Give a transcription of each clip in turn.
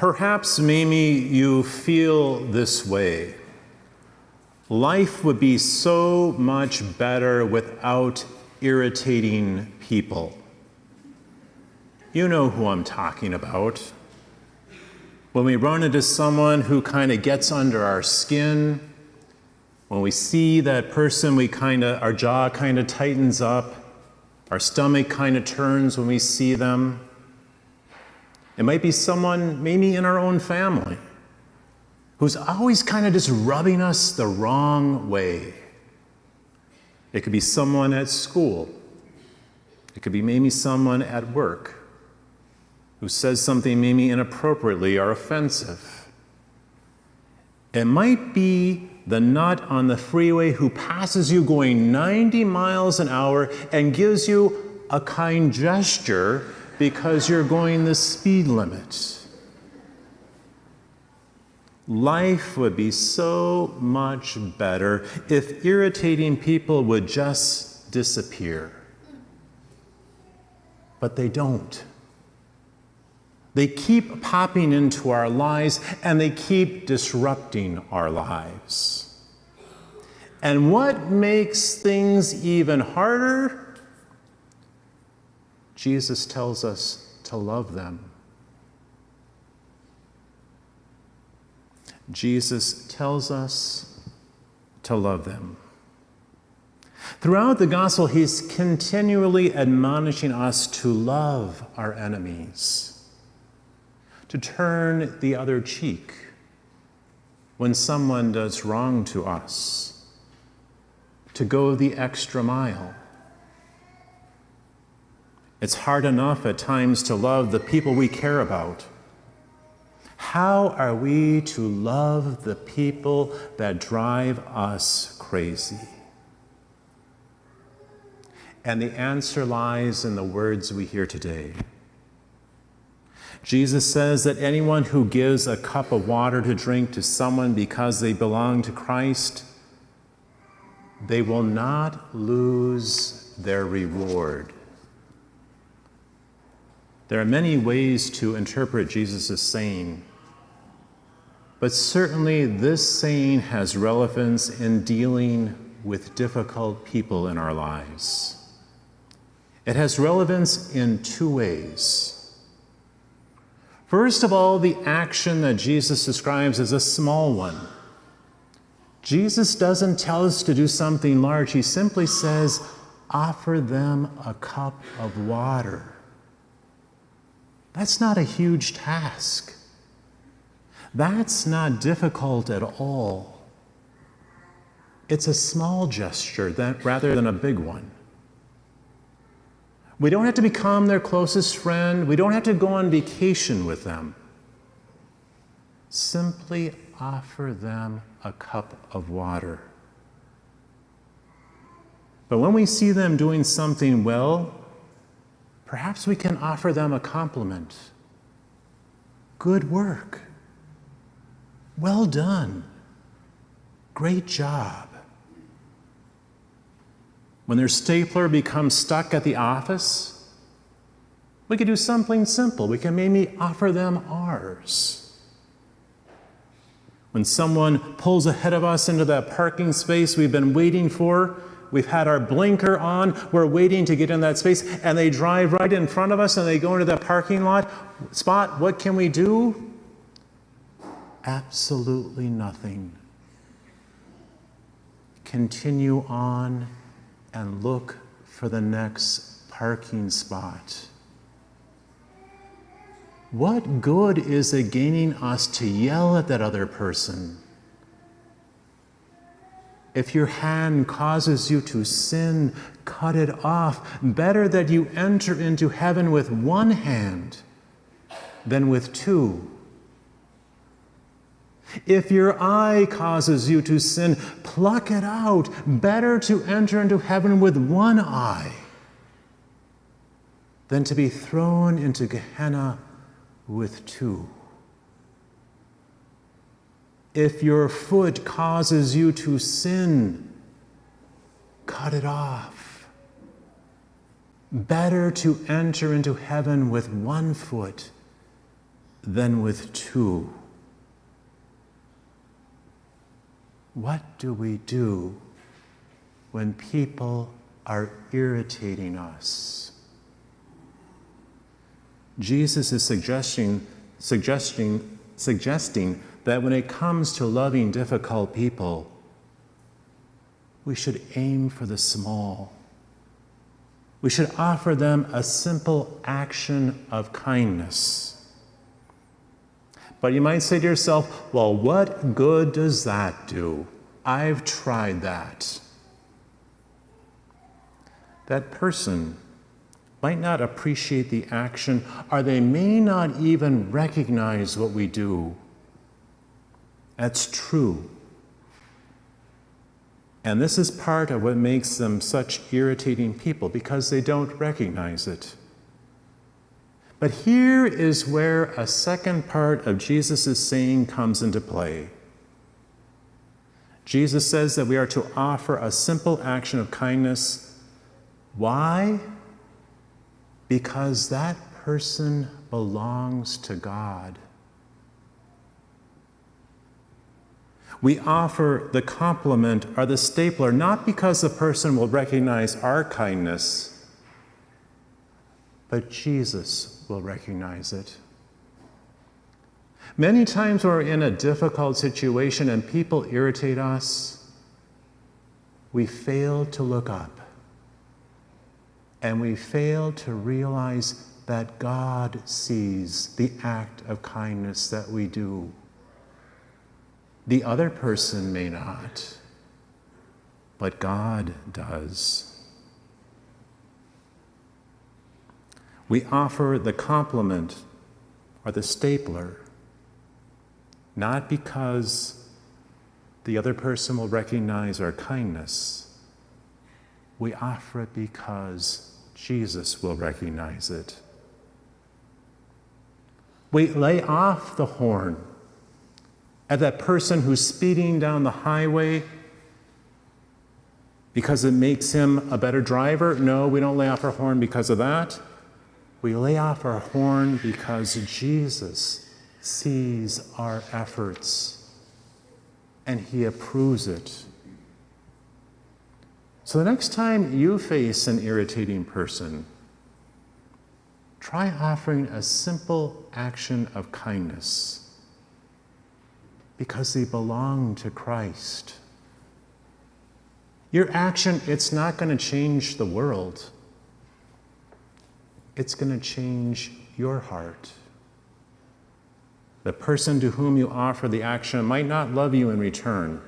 Perhaps maybe you feel this way. Life would be so much better without irritating people. You know who I'm talking about. When we run into someone who kind of gets under our skin, when we see that person, our jaw kind of tightens up, our stomach kind of turns when we see them. It might be someone maybe in our own family who's always kind of just rubbing us the wrong way. It could be someone at school. It could be maybe someone at work who says something maybe inappropriately or offensive. It might be the nut on the freeway who passes you going 90 miles an hour and gives you a kind gesture because you're going the speed limit. Life would be so much better if irritating people would just disappear. But they don't. They keep popping into our lives and they keep disrupting our lives. And what makes things even harder? Jesus tells us to love them. Jesus tells us to love them. Throughout the gospel, he's continually admonishing us to love our enemies, to turn the other cheek when someone does wrong to us, to go the extra mile. It's hard enough at times to love the people we care about. How are we to love the people that drive us crazy? And the answer lies in the words we hear today. Jesus says that anyone who gives a cup of water to drink to someone because they belong to Christ, they will not lose their reward. There are many ways to interpret Jesus' saying, but certainly this saying has relevance in dealing with difficult people in our lives. It has relevance in two ways. First of all, the action that Jesus describes is a small one. Jesus doesn't tell us to do something large. He simply says, offer them a cup of water. That's not a huge task. That's not difficult at all. It's a small gesture rather than a big one. We don't have to become their closest friend. We don't have to go on vacation with them. Simply offer them a cup of water. But when we see them doing something well, perhaps we can offer them a compliment. Good work. Well done. Great job. When their stapler becomes stuck at the office, we could do something simple. We can maybe offer them ours. When someone pulls ahead of us into that parking space we've been waiting for, we've had our blinker on, we're waiting to get in that space, and they drive right in front of us and they go into that parking spot, what can we do? Absolutely nothing. Continue on and look for the next parking spot. What good is it gaining us to yell at that other person? If your hand causes you to sin, cut it off. Better that you enter into heaven with one hand than with two. If your eye causes you to sin, pluck it out. Better to enter into heaven with one eye than to be thrown into Gehenna with two. If your foot causes you to sin, cut it off. Better to enter into heaven with one foot than with two. What do we do when people are irritating us? Jesus is suggesting that when it comes to loving difficult people, we should aim for the small. We should offer them a simple action of kindness. But you might say to yourself, well, what good does that do? I've tried that. That person might not appreciate the action, or they may not even recognize what we do. That's true. And this is part of what makes them such irritating people, because they don't recognize it. But here is where a second part of Jesus' saying comes into play. Jesus says that we are to offer a simple action of kindness. Why? Because that person belongs to God. We offer the compliment or the stapler not because the person will recognize our kindness, but Jesus will recognize it. Many times we're in a difficult situation and people irritate us, we fail to look up. And we fail to realize that God sees the act of kindness that we do. The other person may not, but God does. We offer the compliment or the stapler, not because the other person will recognize our kindness. We offer it because Jesus will recognize it. We lay off the horn at that person who's speeding down the highway because it makes him a better driver. No, we don't lay off our horn because of that. We lay off our horn because Jesus sees our efforts and he approves it. So the next time you face an irritating person, try offering a simple action of kindness because they belong to Christ. Your action, it's not going to change the world. It's going to change your heart. The person to whom you offer the action might not love you in return,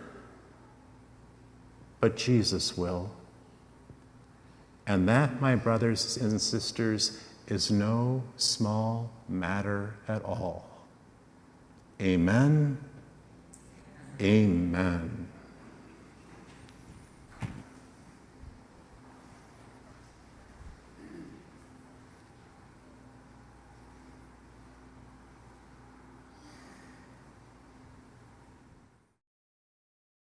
but Jesus will. And that, my brothers and sisters, is no small matter at all. Amen. Amen.